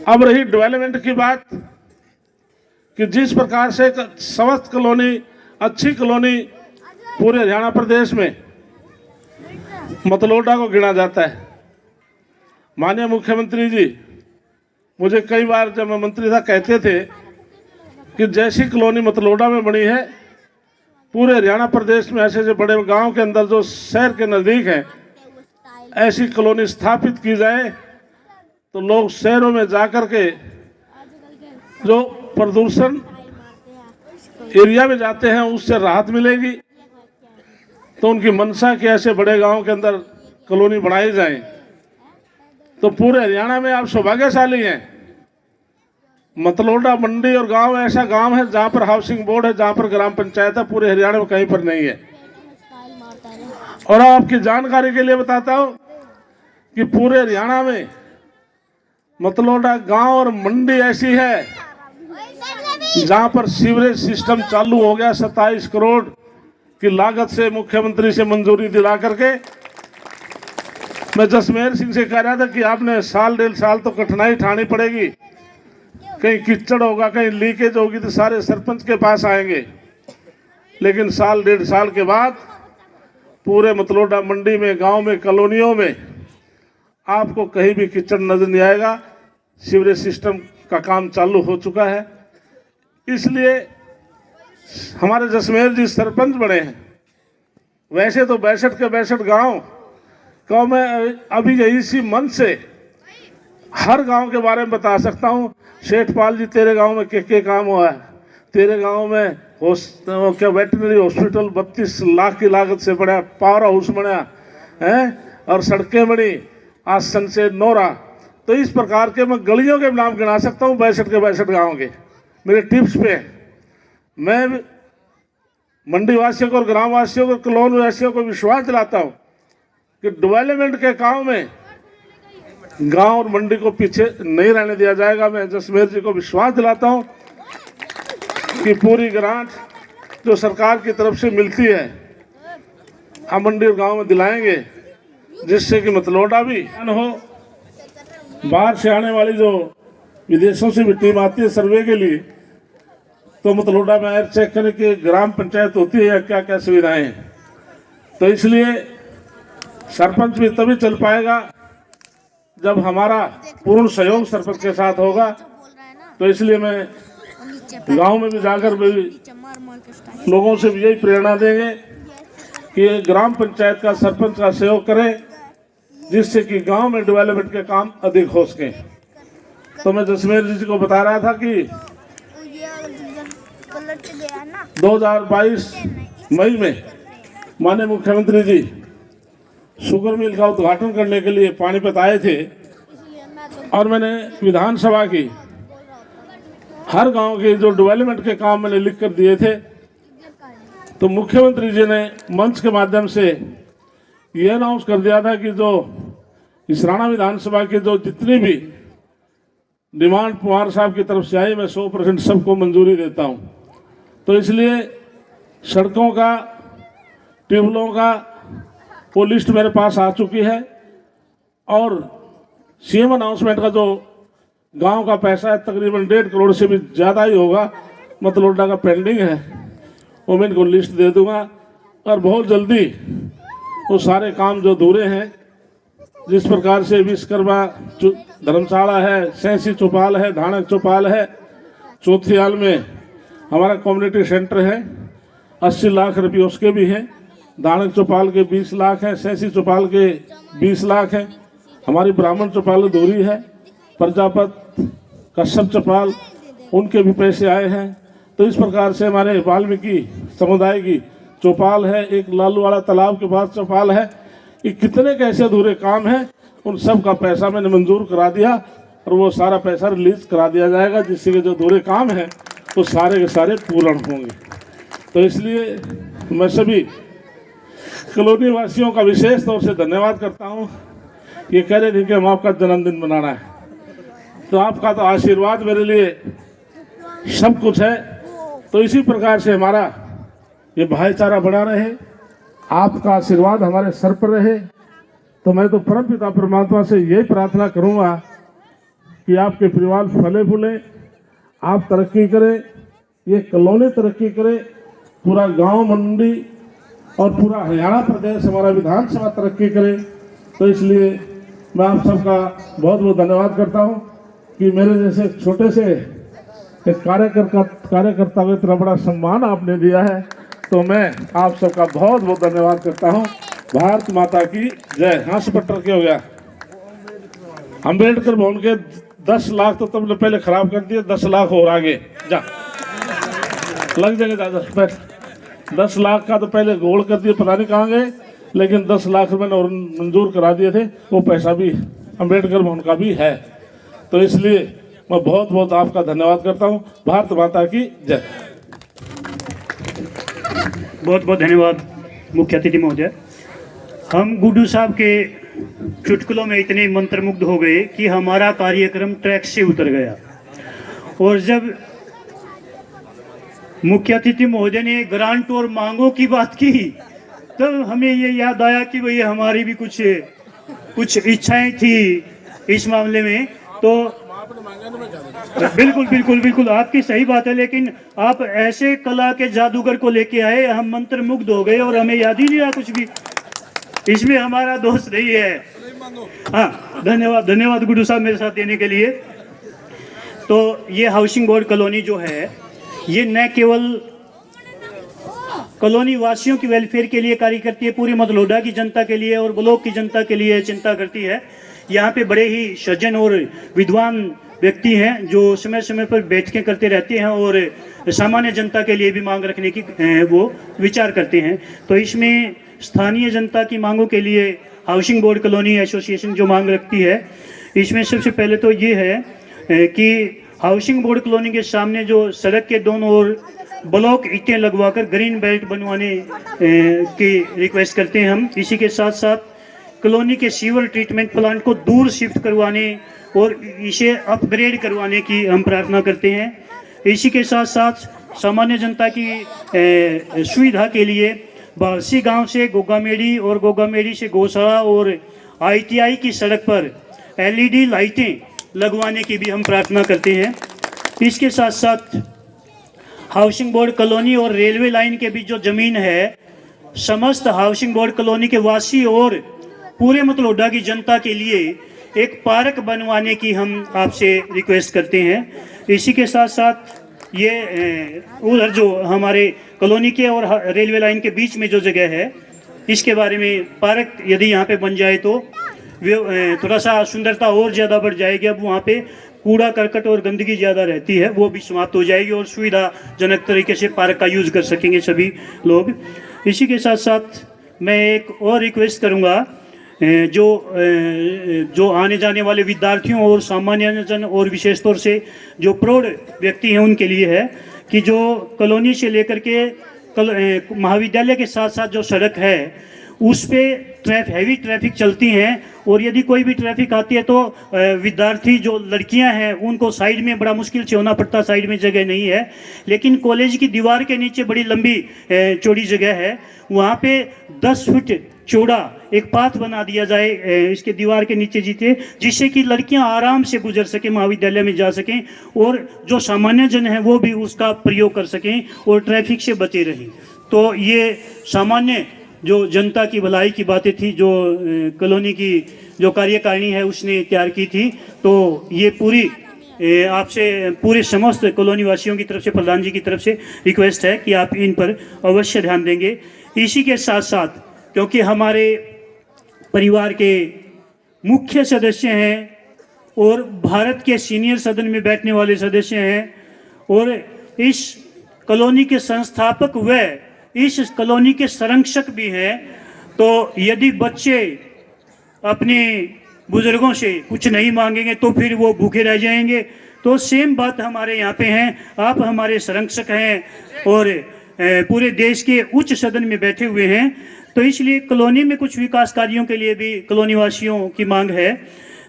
अब रही डेवलपमेंट की बात कि जिस प्रकार से एक स्वस्थ कॉलोनी, अच्छी कॉलोनी पूरे हरियाणा प्रदेश में मतलोडा को गिना जाता है। माननीय मुख्यमंत्री जी मुझे कई बार जब मैं मंत्री था कहते थे कि जैसी कॉलोनी मतलोडा में बनी है पूरे हरियाणा प्रदेश में ऐसे बड़े गांव के अंदर जो शहर के नज़दीक है ऐसी कॉलोनी स्थापित की जाए तो लोग शहरों में जाकर के जो प्रदूषण एरिया में जाते हैं उससे राहत मिलेगी। तो उनकी मंशा कि ऐसे बड़े गांव के अंदर कॉलोनी बनाई जाए। तो पूरे हरियाणा में आप सौभाग्यशाली हैं। मतलोडा मंडी और गांव ऐसा गांव है जहां पर हाउसिंग बोर्ड है, जहां पर ग्राम पंचायत है, पूरे हरियाणा में कहीं पर नहीं है। और आपकी जानकारी के लिए बताता हूं कि पूरे हरियाणा में मतलोडा गांव और मंडी ऐसी है जहां पर सीवरेज सिस्टम चालू हो गया। 27 करोड़ की लागत से मुख्यमंत्री से मंजूरी दिला करके मैं जसमेर सिंह से कह रहा था कि आपने साल 1.5 साल तो कठिनाई उठानी पड़ेगी, कहीं कीचड़ होगा, कहीं लीकेज होगी तो सारे सरपंच के पास आएंगे। लेकिन साल 1.5 साल के बाद पूरे मतलोडा मंडी में, गांव में, कॉलोनियों में आपको कहीं भी कीचड़ नजर नहीं आएगा। सीवरेज सिस्टम का काम चालू हो चुका है। इसलिए हमारे जसमेर जी सरपंच बने हैं। वैसे तो 62 के 62 गांव में अभी इसी मन से हर गांव के बारे में बता सकता हूं। शेठपाल जी तेरे गांव में क्या काम हुआ है, तेरे गांव में क्या वेटनरी हॉस्पिटल 32 लाख की लागत से बना, पावर हाउस बना है और सड़कें बनी आसन से नोरा। तो इस प्रकार के मैं गलियों के नाम गिना सकता हूँ 62 के 62 गाँव के। मेरे टिप्स पे मैं मंडी वासियों को और ग्राम वासियों को, कॉलोनी वासियों को विश्वास दिलाता हूँ कि डेवलपमेंट के काम में गांव और मंडी को पीछे नहीं रहने दिया जाएगा। मैं जसमेर जी को विश्वास दिलाता हूँ कि पूरी ग्रांट जो सरकार की तरफ से मिलती है हम मंडी और गांव में दिलाएंगे, जिससे कि मतलोडा भी हो। बाहर से आने वाली जो विदेशों से भी टीम आती है सर्वे के लिए, तो मतलोडा में एयर चेक करने की ग्राम पंचायत होती है या क्या क्या सुविधाएं हैं। तो इसलिए सरपंच भी तभी चल पाएगा जब हमारा पूर्ण सहयोग सरपंच के साथ होगा। तो इसलिए मैं गांव में भी जाकर भी लोगों से भी यही प्रेरणा देंगे कि ग्राम पंचायत का सरपंच का सहयोग करें, जिससे कि गांव में डेवलपमेंट के काम अधिक हो सके। तो मैं जसमेर जी को बता रहा था कि 2022 मई में माननीय मुख्यमंत्री जी शुगर मिल का उद्घाटन करने के लिए पानीपत आए थे और मैंने विधानसभा की हर गांव के जो डेवलपमेंट के काम मैंने लिख कर दिए थे। तो मुख्यमंत्री जी ने मंच के माध्यम से ये अनाउंस कर दिया था कि जो इस राणा विधानसभा की जो जितनी भी डिमांड पवार साहब की तरफ से आई मैं 100% सबको मंजूरी देता हूं। तो इसलिए सड़कों का, ट्यूबवेलों का वो लिस्ट मेरे पास आ चुकी है और सीएम अनाउंसमेंट का जो गांव का पैसा है तकरीबन 1.5 करोड़ से भी ज़्यादा ही होगा, मतलोडा का पेंडिंग है, वो मैं इनको लिस्ट दे दूंगा। और बहुत जल्दी वो सारे काम जो अधूरे हैं, जिस प्रकार से विश्वकर्मा धर्मशाला है, सैंसी चौपाल है, धानक चौपाल है, चौथियाल में हमारा कम्युनिटी सेंटर है 80 लाख रुपये उसके भी हैं, धानक चौपाल के 20 लाख हैं, सैंसी चौपाल के 20 लाख हैं, हमारी ब्राह्मण चौपाल अधूरी है, प्रजापत कश्यप चौपाल उनके भी पैसे आए हैं। तो इस प्रकार से हमारे वाल्मीकि समुदाय की चौपाल है, एक लालू वाला तालाब के पास चौपाल है। ये कितने कैसे अधूरे काम हैं, उन सब का पैसा मैंने मंजूर करा दिया और वो सारा पैसा रिलीज करा दिया जाएगा, जिससे कि जो अधूरे काम हैं वो सारे के सारे पूर्ण होंगे। तो इसलिए मैं सभी कॉलोनी वासियों का विशेष तौर से धन्यवाद करता हूँ। ये कह रहे थे कि हम आपका जन्मदिन मनाना है, तो आपका तो आशीर्वाद मेरे लिए सब कुछ है। तो इसी प्रकार से हमारा ये भाईचारा बना रहे, आपका आशीर्वाद हमारे सर पर रहे। तो मैं तो परमपिता परमात्मा से यही प्रार्थना करूंगा कि आपके परिवार फले फूले, आप तरक्की करें, ये कॉलोनी तरक्की करे, पूरा गांव मंडी और पूरा हरियाणा प्रदेश हमारा विधानसभा तरक्की करे। तो इसलिए मैं आप सबका बहुत बहुत धन्यवाद करता हूं कि मेरे जैसे छोटे से एक कार्यकर्ता को इतना बड़ा सम्मान आपने दिया है। तो मैं आप सबका बहुत बहुत धन्यवाद करता हूं। भारत माता की जय। हाँ स्पट्टर क्या हो गया? अम्बेडकर भवन के 10 लाख तो तुमने पहले खराब कर दिए, 10 लाख और आगे जा लग जाएगा दादा। 10 लाख का तो पहले गोल कर दिए, पता नहीं कहाँ गए, लेकिन 10 लाख रुपये और मंजूर करा दिए थे, वो पैसा भी अम्बेडकर भवन का भी है। तो इसलिए मैं बहुत बहुत आपका धन्यवाद करता हूँ। भारत माता की जय। बहुत बहुत धन्यवाद मुख्य अतिथि महोदय। हम गुड्डू साहब के चुटकुलों में इतने मंत्रमुग्ध हो गए कि हमारा कार्यक्रम ट्रैक से उतर गया। और जब मुख्य अतिथि महोदय ने ग्रांट और मांगों की बात की, तब हमें ये याद आया कि भाई हमारी भी कुछ इच्छाएं थी इस मामले में। तो बिल्कुल बिल्कुल बिल्कुल आपकी सही बात है, लेकिन आप ऐसे कला के जादूगर को लेके आए, हम मंत्रमुग्ध हो गए और हमें याद ही नहीं रहा कुछ भी। इसमें हमारा दोस्त नहीं है। हाँ धन्यवाद गुड्डू साहब मेरे साथ देने के लिए। तो ये हाउसिंग बोर्ड कॉलोनी जो है, ये न केवल कॉलोनी वासियों की वेलफेयर के लिए कार्य करती है, पूरी मतलोडा की जनता के लिए और ब्लॉक की जनता के लिए चिंता करती है। यहाँ पे बड़े ही सज्जन और विद्वान व्यक्ति हैं जो समय समय पर बैठकें करते रहते हैं और सामान्य जनता के लिए भी मांग रखने की वो विचार करते हैं। तो इसमें स्थानीय जनता की मांगों के लिए हाउसिंग बोर्ड कॉलोनी एसोसिएशन जो मांग रखती है, इसमें सबसे पहले तो ये है कि हाउसिंग बोर्ड कॉलोनी के सामने जो सड़क के दोनों ओर ब्लॉक ईंटें लगवाकर ग्रीन बेल्ट बनवाने की रिक्वेस्ट करते हैं हम। इसी के साथ साथ कॉलोनी के सीवर ट्रीटमेंट प्लांट को दूर शिफ्ट करवाने और इसे अपग्रेड करवाने की हम प्रार्थना करते हैं। इसी के साथ साथ सामान्य जनता की सुविधा के लिए बारसी गांव से गोगामेड़ी और गोगामेड़ी से गौशाला और ITI की सड़क पर LED लाइटें लगवाने की भी हम प्रार्थना करते हैं। इसके साथ साथ हाउसिंग बोर्ड कॉलोनी और रेलवे लाइन के बीच जो ज़मीन है, समस्त हाउसिंग बोर्ड कॉलोनी के वासी और पूरे मतलोडा की जनता के लिए एक पार्क बनवाने की हम आपसे रिक्वेस्ट करते हैं। इसी के साथ साथ ये उधर जो हमारे कॉलोनी के और रेलवे लाइन के बीच में जो जगह है, इसके बारे में पार्क यदि यहाँ पे बन जाए तो थोड़ा सा सुंदरता और ज़्यादा बढ़ जाएगी। अब वहाँ पे कूड़ा करकट और गंदगी ज़्यादा रहती है, वो भी समाप्त हो जाएगी और सुविधाजनक तरीके से पार्क का यूज़ कर सकेंगे सभी लोग। इसी के साथ साथ मैं एक और रिक्वेस्ट करूँगा, जो आने जाने वाले विद्यार्थियों और सामान्य जन और विशेष तौर से जो प्रौढ़ व्यक्ति हैं उनके लिए है कि जो कॉलोनी से लेकर के महाविद्यालय के साथ साथ जो सड़क है उस पे हैवी ट्रैफिक चलती हैं और यदि कोई भी ट्रैफिक आती है तो विद्यार्थी जो लड़कियां हैं उनको साइड में बड़ा मुश्किल से होना पड़ता, साइड में जगह नहीं है। लेकिन कॉलेज की दीवार के नीचे बड़ी लंबी चौड़ी जगह है, वहाँ पे 10 फीट चौड़ा एक पाथ बना दिया जाए इसके दीवार के नीचे जीते, जिससे कि लड़कियां आराम से गुजर सकें, महाविद्यालय में जा सकें और जो सामान्य जन हैं वो भी उसका प्रयोग कर सकें और ट्रैफिक से बचे रहें। तो ये सामान्य जो जनता की भलाई की बातें थी, जो कॉलोनी की जो कार्यकारिणी है उसने तैयार की थी। तो ये पूरी आपसे पूरे समस्त कॉलोनी वासियों की तरफ से, प्रधान जी की तरफ से रिक्वेस्ट है कि आप इन पर अवश्य ध्यान देंगे। इसी के साथ साथ क्योंकि हमारे परिवार के मुख्य सदस्य हैं और भारत के सीनियर सदन में बैठने वाले सदस्य हैं और इस कॉलोनी के संस्थापक व इस कॉलोनी के संरक्षक भी हैं, तो यदि बच्चे अपने बुजुर्गों से कुछ नहीं मांगेंगे तो फिर वो भूखे रह जाएंगे। तो सेम बात हमारे यहाँ पे है, आप हमारे संरक्षक हैं और पूरे देश के उच्च सदन में बैठे हुए हैं, तो इसलिए कॉलोनी में कुछ विकास कार्यों के लिए भी कॉलोनी वासियों की मांग है।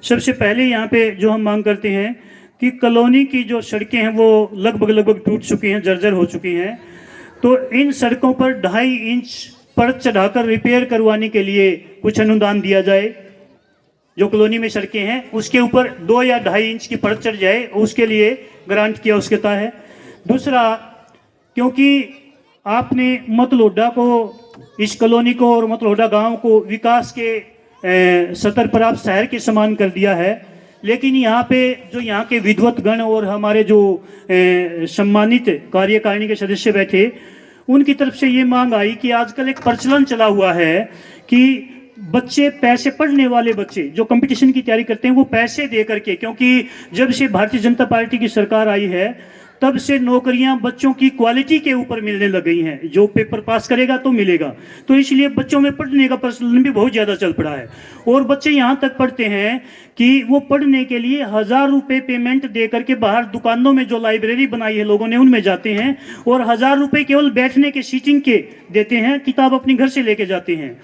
सबसे पहले यहाँ पे जो हम मांग करते हैं कि कॉलोनी की जो सड़कें हैं वो लगभग टूट चुकी हैं, जर्जर हो चुकी हैं, तो इन सड़कों पर 2.5 इंच परत चढ़ाकर रिपेयर करवाने के लिए कुछ अनुदान दिया जाए। जो कॉलोनी में सड़कें हैं उसके ऊपर 2 या 2.5 इंच की परत चढ़ जाए, उसके लिए ग्रांट की आवश्यकता है। दूसरा, क्योंकि आपने मतलोडा को, इस कॉलोनी को और मतलोडा गांव को विकास के स्तर पर आप शहर के समान कर दिया है, लेकिन यहाँ पे जो यहाँ के विद्वत गण और हमारे जो सम्मानित कार्यकारिणी के सदस्य बैठे, उनकी तरफ से ये मांग आई कि आजकल एक प्रचलन चला हुआ है कि बच्चे, पैसे पढ़ने वाले बच्चे जो कंपटीशन की तैयारी करते हैं वो पैसे दे करके, क्योंकि जब से भारतीय जनता पार्टी की सरकार आई है तब से नौकरियां बच्चों की क्वालिटी के ऊपर मिलने लग गई हैं, जो पेपर पास करेगा तो मिलेगा, तो इसलिए बच्चों में पढ़ने का प्रचलन भी बहुत ज़्यादा चल पड़ा है। और बच्चे यहाँ तक पढ़ते हैं कि वो पढ़ने के लिए 1000 रुपये पेमेंट दे करके बाहर दुकानों में जो लाइब्रेरी बनाई है लोगों ने उनमें जाते हैं और 1000 रुपये केवल बैठने के सीटिंग के देते हैं, किताब अपने घर से लेके जाते हैं।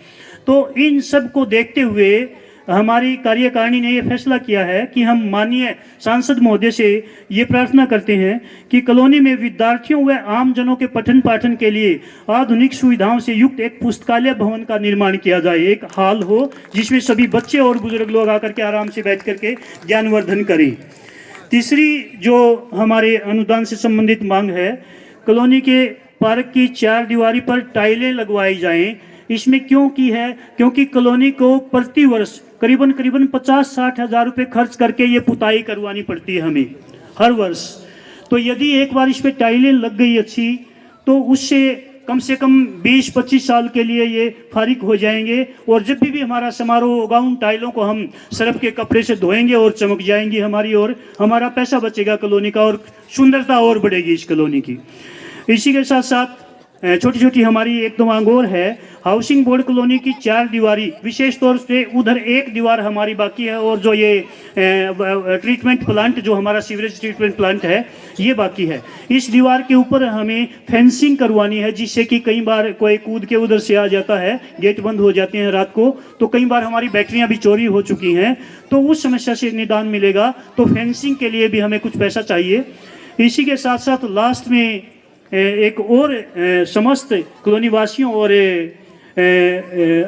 तो इन सब को देखते हुए हमारी कार्यकारिणी ने यह फैसला किया है कि हम माननीय सांसद महोदय से ये प्रार्थना करते हैं कि कॉलोनी में विद्यार्थियों व आमजनों के पठन पाठन के लिए आधुनिक सुविधाओं से युक्त एक पुस्तकालय भवन का निर्माण किया जाए, एक हॉल हो जिसमें सभी बच्चे और बुजुर्ग लोग आकर के आराम से बैठ करके ज्ञानवर्धन करें। तीसरी जो हमारे अनुदान से संबंधित मांग है, कॉलोनी के पार्क की 4 दीवारी पर टाइलें लगवाई जाएं। इसमें क्यों की है? क्योंकि कॉलोनी को प्रति वर्ष करीबन 50-60 हज़ार रुपये खर्च करके ये पुताई करवानी पड़ती है हमें हर वर्ष। तो यदि एक बार इस पर टाइलें लग गई अच्छी, तो उससे कम से कम 20-25 साल के लिए ये फारिग हो जाएंगे और जब भी हमारा समारोह होगा उन टाइलों को हम सर्फ के कपड़े से धोएंगे और चमक जाएंगी हमारी, और हमारा पैसा बचेगा कॉलोनी का और सुंदरता और बढ़ेगी इस कॉलोनी की। इसी के साथ साथ छोटी छोटी हमारी एक दो मांग और है। हाउसिंग बोर्ड कॉलोनी की 4 दीवारी, विशेष तौर से उधर 1 दीवार हमारी बाकी है और जो ये ट्रीटमेंट प्लांट, जो हमारा सीवरेज ट्रीटमेंट प्लांट है, ये बाकी है। इस दीवार के ऊपर हमें फेंसिंग करवानी है, जिससे कि कई बार कोई कूद के उधर से आ जाता है, गेट बंद हो जाते हैं रात को, तो कई बार हमारी बैटरियां भी चोरी हो चुकी हैं, तो उस समस्या से निदान मिलेगा। तो फेंसिंग के लिए भी हमें कुछ पैसा चाहिए। इसी के साथ साथ लास्ट में एक और समस्त कॉलोनी वासियों और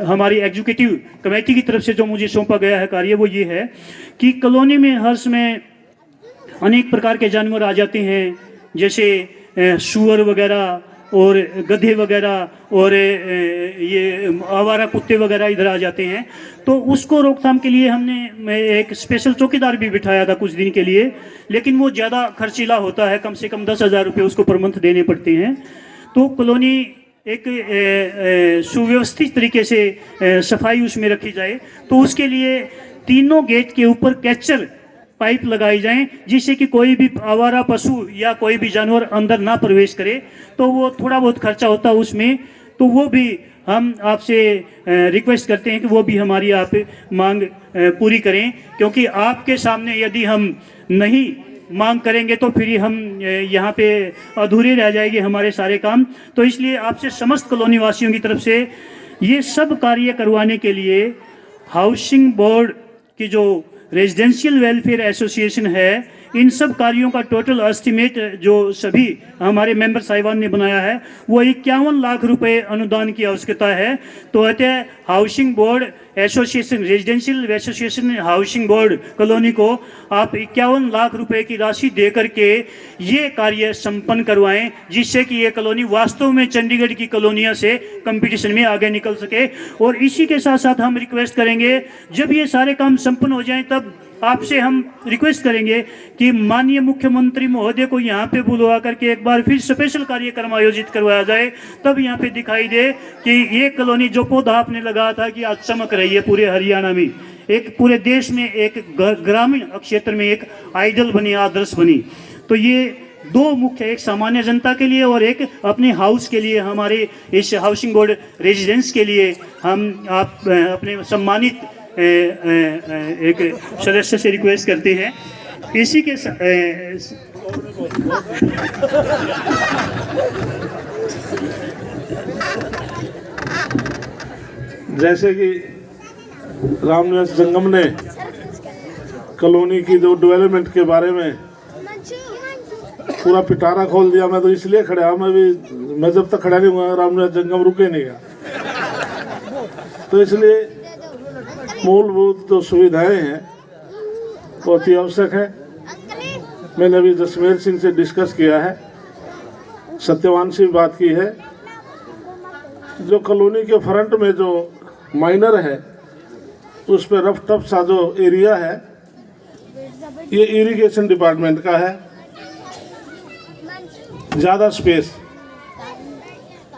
हमारी एग्जीक्यूटिव कमेटी की तरफ से जो मुझे सौंपा गया है कार्य, वो ये है कि कॉलोनी में हर समय अनेक प्रकार के जानवर आ जाते हैं, जैसे सूअर वगैरह और गधे वगैरह और ये आवारा कुत्ते वगैरह इधर आ जाते हैं। तो उसको रोकथाम के लिए हमने एक स्पेशल चौकीदार भी बिठाया था कुछ दिन के लिए, लेकिन वो ज़्यादा खर्चीला होता है, कम से कम 10,000 रुपये उसको पर मंथ देने पड़ते हैं। तो कॉलोनी एक सुव्यवस्थित तरीके से सफाई उसमें रखी जाए, तो उसके लिए तीनों गेट के ऊपर कैचर पाइप लगाई जाएं, जिससे कि कोई भी आवारा पशु या कोई भी जानवर अंदर ना प्रवेश करे। तो वो थोड़ा बहुत खर्चा होता है उसमें, तो वो भी हम आपसे रिक्वेस्ट करते हैं कि वो भी हमारी आप मांग पूरी करें, क्योंकि आपके सामने यदि हम नहीं मांग करेंगे तो फिर हम यहाँ पे अधूरे रह जाएंगे हमारे सारे काम। तो इसलिए आपसे समस्त कॉलोनी वासियों की तरफ से ये सब कार्य करवाने के लिए हाउसिंग बोर्ड की जो रेजिडेंशियल वेलफेयर एसोसिएशन है, इन सब कार्यों का टोटल एस्टिमेट जो सभी हमारे मेंबर साहिबान ने बनाया है, वो 51 लाख रुपए अनुदान की आवश्यकता है। तो अतः housing board association, residential association housing board colony को आप 51 लाख रुपए की राशि दे करके ये कार्य संपन्न करवाएं, जिससे कि ये कॉलोनी वास्तव में चंडीगढ़ की कॉलोनियों से कंपटीशन में आगे निकल सके। और इसी के साथ साथ हम रिक्वेस्ट करेंगे, जब ये सारे काम संपन्न हो जाएं तब आपसे हम रिक्वेस्ट करेंगे कि माननीय मुख्यमंत्री महोदय को यहाँ पे बुलवा करके एक बार फिर स्पेशल कार्यक्रम आयोजित करवाया जाए, तब यहाँ पे दिखाई दे कि ये कॉलोनी जो पौधा आपने लगाया था कि आज चमक रही है पूरे हरियाणा में, एक पूरे देश में, एक ग्रामीण क्षेत्र में एक आइडल बनी, आदर्श बनी। तो ये दो मुख्य, एक सामान्य जनता के लिए और एक अपने हाउस के लिए, हमारे इस हाउसिंग बोर्ड रेजिडेंस के लिए हम आप अपने सम्मानित एक सदस्य से रिक्वेस्ट करते हैं। इसी के जैसे कि रामनिवास जंगम ने कॉलोनी की जो डेवलपमेंट के बारे में पूरा पिटारा खोल दिया, मैं तो इसलिए खड़ा, मैं जब तक खड़ा नहीं हुआ रामनिवास जंगम रुके नहीं गया। तो इसलिए मूलभूत जो सुविधाएं हैं वो अति आवश्यक है। मैंने अभी जसमेर सिंह से डिस्कस किया है, सत्यवान से भी बात की है। जो कॉलोनी के फ्रंट में जो माइनर है उस पर रफ टफ सा जो एरिया है ये इरिगेशन डिपार्टमेंट का है, ज़्यादा स्पेस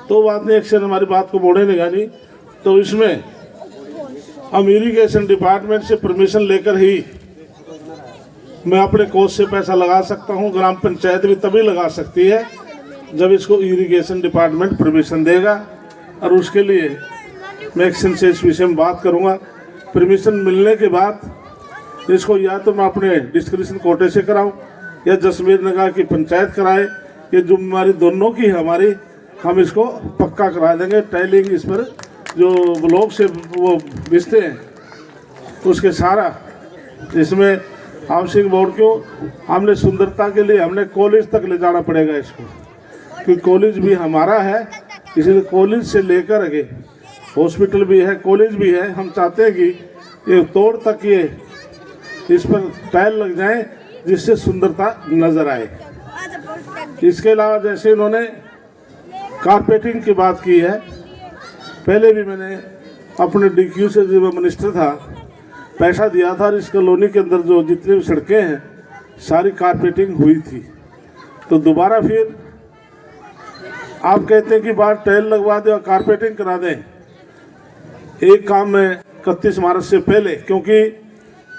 तो बात नहीं, एक्शन हमारी बात को मोड़े नहीं। तो इसमें हम इरिगेशन डिपार्टमेंट से परमिशन लेकर ही मैं अपने कोष से पैसा लगा सकता हूं। ग्राम पंचायत भी तभी लगा सकती है जब इसको इरिगेशन डिपार्टमेंट परमिशन देगा, और उसके लिए मैं एक्शन से इस विषय में बात करूंगा। परमिशन मिलने के बाद इसको या तो मैं अपने डिस्क्रिप्शन कोटे से कराऊं या जसमेर नगर की पंचायत कराए, ये जिम्मेदारी दोनों की है हमारी। हम इसको पक्का करा देंगे। टाइलिंग इस पर जो ब्लॉक से वो बिछते हैं उसके सारा, इसमें हाउसिंग बोर्ड को हमने सुंदरता के लिए हमने कॉलेज तक ले जाना पड़ेगा इसको, क्योंकि कॉलेज भी हमारा है। इसलिए कॉलेज से लेकर आगे हॉस्पिटल भी है, कॉलेज भी है। हम चाहते हैं कि ये तोड़ तक ये इस पर टाइल लग जाए जिससे सुंदरता नजर आए। इसके अलावा जैसे इन्होंने कारपेटिंग की बात की है, पहले भी मैंने अपने DQ से जब मिनिस्टर था पैसा दिया था, और इस कॉलोनी के अंदर जो जितनी भी सड़कें हैं सारी कारपेटिंग हुई थी। तो दोबारा फिर आप कहते हैं कि बाहर टाइल लगवा दें और कारपेटिंग करा दें। एक काम में 31 मार्च से पहले, क्योंकि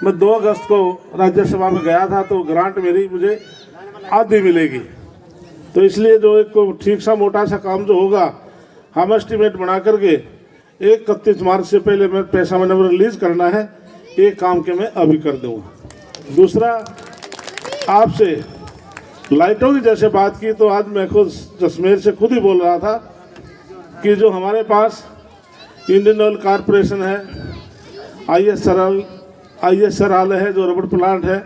मैं 2 अगस्त को राज्यसभा में गया था तो ग्रांट मेरी मुझे आधी मिलेगी, तो इसलिए जो एक ठीक सा मोटा सा काम जो होगा हम एस्टिमेट बना करके 31 मार्च से पहले मैं पैसा मैंने रिलीज करना है, एक काम के मैं अभी कर दूंगा। दूसरा, आपसे लाइटों की जैसे बात की तो आज मैं खुद जसमेर से खुद ही बोल रहा था कि जो हमारे पास इंडियन ऑयल कॉरपोरेशन है, ISRL है, जो रबड़ प्लांट है,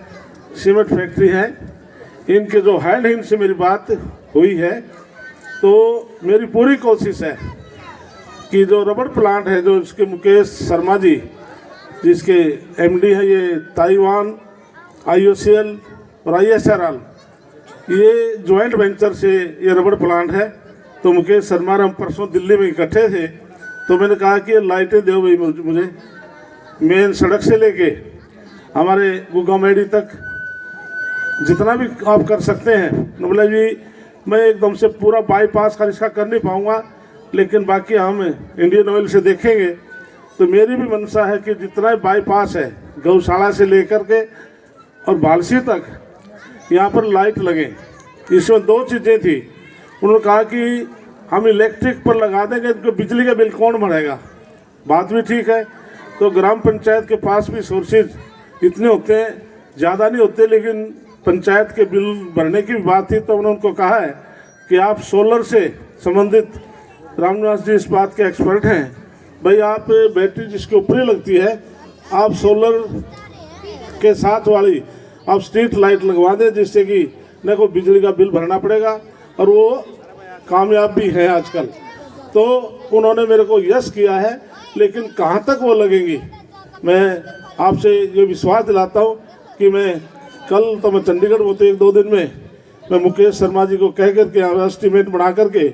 सीमेंट फैक्ट्री है, इनके जो हैंड से मेरी बात हुई है, तो मेरी पूरी कोशिश है कि जो रबड़ प्लांट है, जो इसके मुकेश शर्मा जी जिसके MD है, ये ताइवान, IOCL और ISRL, ये ज्वाइंट वेंचर से ये रबड़ प्लांट है। तो मुकेश शर्मा हम परसों दिल्ली में इकट्ठे थे, तो मैंने कहा कि लाइटें दो भाई मुझे, मेन सड़क से लेके हमारे गुगामेड़ी तक जितना भी आप कर सकते हैं। मतलब जी मैं एकदम से पूरा बाईपास का इसका कर नहीं पाऊँगा, लेकिन बाकी हम इंडियन ऑयल से देखेंगे। तो मेरी भी मंशा है कि जितना बाईपास है गौशाला से लेकर के और भालसी तक यहाँ पर लाइट लगे। इसमें 2 चीज़ें थी, उन्होंने कहा कि हम इलेक्ट्रिक पर लगा देंगे तो बिजली का बिल कौन भरेगा, बात भी ठीक है। तो ग्राम पंचायत के पास भी सोर्सेज इतने होते हैं, ज़्यादा नहीं होते, लेकिन पंचायत के बिल भरने की भी बात थी। तो उन्होंने उनको कहा है कि आप सोलर से संबंधित, रामनिवास जी इस बात के एक्सपर्ट हैं, भाई आप बैटरी जिसके ऊपर ही लगती है आप सोलर के साथ वाली आप स्ट्रीट लाइट लगवा दें, जिससे कि न को बिजली का बिल भरना पड़ेगा, और वो कामयाब भी है आजकल। तो उन्होंने मेरे को यस किया है, लेकिन कहाँ तक वो लगेंगी मैं आपसे ये विश्वास दिलाता हूँ कि मैं कल तो मैं चंडीगढ़ में तो 1-2 दिन में मैं मुकेश शर्मा जी को कह करके एस्टिमेट बना करके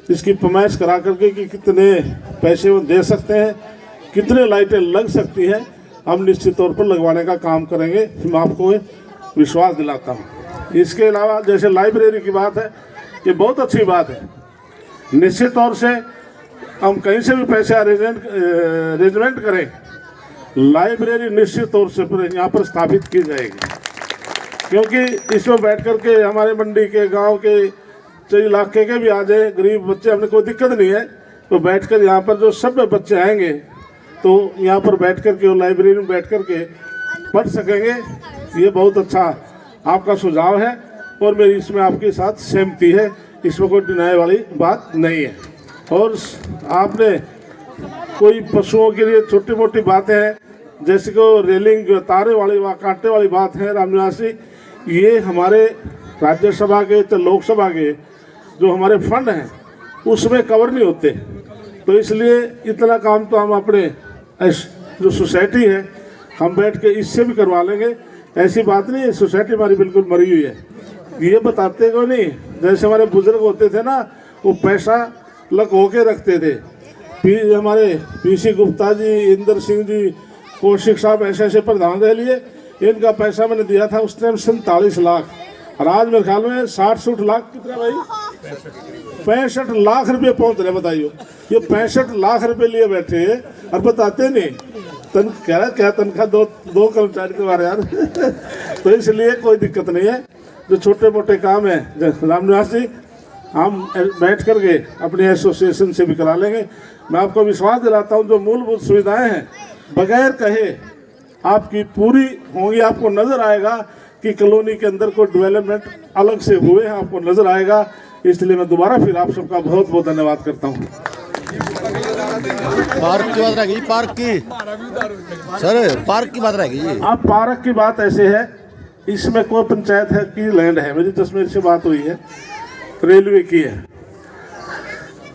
इसकी फरमाइश करा करके कि कितने पैसे वो दे सकते हैं, कितने लाइटें लग सकती हैं, हम निश्चित तौर पर लगवाने का काम करेंगे। मैं आपको विश्वास दिलाता हूँ। इसके अलावा जैसे लाइब्रेरी की बात है, ये बहुत अच्छी बात है। निश्चित तौर से हम कहीं से भी पैसे अरेंजमेंट करें, लाइब्रेरी निश्चित तौर से यहाँ पर स्थापित की जाएगी, क्योंकि इसमें बैठ कर के हमारे मंडी के गांव के इलाके के भी आ जाए गरीब बच्चे, हमने कोई दिक्कत नहीं है। तो बैठ कर यहाँ पर जो सब बच्चे आएंगे तो यहाँ पर बैठ कर के लाइब्रेरी में बैठ कर के पढ़ सकेंगे। ये बहुत अच्छा आपका सुझाव है और मेरी इसमें आपके साथ सहमति है, इसमें कोई डिनाई वाली बात नहीं है। और आपने कोई पशुओं के लिए छोटी मोटी बातें हैं, जैसे कि रेलिंग तारे वाली कांटे वाली बात है रामनिवास जी, ये हमारे राज्यसभा के तो लोकसभा के जो हमारे फंड हैं उसमें कवर नहीं होते। तो इसलिए इतना काम तो हम अपने जो सोसाइटी है हम बैठ के इससे भी करवा लेंगे। ऐसी बात नहीं है, सोसाइटी हमारी बिल्कुल मरी हुई है। ये बताते को नहीं, जैसे हमारे बुजुर्ग होते थे ना, वो पैसा लगा के रखते थे। हमारे पीसी गुप्ता जी, इंदर सिंह जी, कौशिक साहब ऐसे ऐसे प्रधान रह लिए, इनका पैसा मैंने दिया था उस टाइम 47 लाख, और आज मेरे ख्याल में 60-60 लाख, कितना भाई 65 लाख रुपए पहुंच रहे। बताइए, ये 65 लाख रुपए लिए बैठे और बताते नहीं क्या तनख्वाह दो कर्मचारी के बारे यार। तो इसलिए कोई दिक्कत नहीं है। जो छोटे मोटे काम है रामनिवास जी, हम बैठ करके अपनी एसोसिएशन से भी करा लेंगे। मैं आपको विश्वास दिलाता हूँ, जो मूलभूत सुविधाएं हैं बगैर कहे आपकी पूरी होंगी। आपको नजर आएगा कि कॉलोनी के अंदर कोई डेवलपमेंट अलग से हुए हैं, आपको नजर आएगा। इसलिए मैं दोबारा फिर आप सबका बहुत बहुत धन्यवाद करता हूँ। पार्क की बात रहेगी, पार्क की सर, पार्क की बात रहेगी जी। अब पार्क की बात ऐसे है, इसमें कोई पंचायत है की लैंड है, मेरी जसमेर से बात हुई है, रेलवे की है,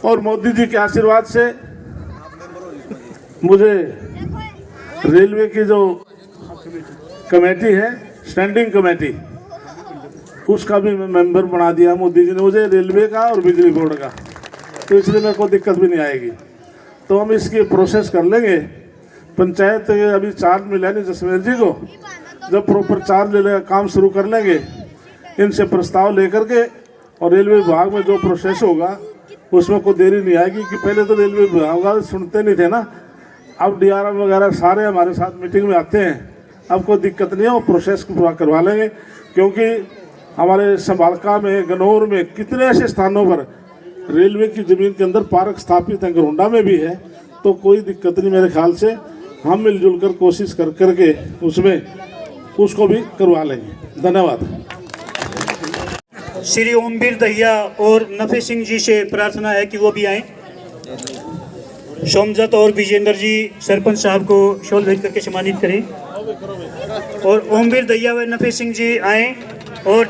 और मोदी जी के आशीर्वाद से मुझे रेलवे की जो कमेटी है, स्टैंडिंग कमेटी, उसका भी मैं मेंबर बना दिया मोदी जी ने मुझे, रेलवे का और बिजली बोर्ड का। तो इसलिए मेरे को दिक्कत भी नहीं आएगी। तो हम इसकी प्रोसेस कर लेंगे। पंचायत अभी चार्ज मिला नहीं जसमेर जी को, जब प्रॉपर चार्ज ले लेगा काम शुरू कर लेंगे, इनसे प्रस्ताव लेकर के, और रेलवे विभाग में जो प्रोसेस होगा उसमें कोई देरी नहीं आएगी। कि पहले तो रेलवे विभाग वाले सुनते नहीं थे ना, अब DRM वगैरह सारे हमारे साथ मीटिंग में आते हैं। अब कोई दिक्कत नहीं है, वो प्रोसेस को पूरा करवा लेंगे। क्योंकि हमारे संभालका में, गनौर में कितने ऐसे स्थानों पर रेलवे की ज़मीन के अंदर पार्क स्थापित है, गरोंडा में भी है। तो कोई दिक्कत नहीं, मेरे ख्याल से हम मिलजुल कर कोशिश कर करके उसमें उसको भी करवा लेंगे। धन्यवाद। श्री ओमवीर दहिया और नफे सिंह जी से प्रार्थना है कि वो भी आएँ। सोमजत और विजेंद्र जी सरपंच साहब को शॉल भेज करके सम्मानित करें, और ओमवीर दहिया व नफे सिंह जी आएँ और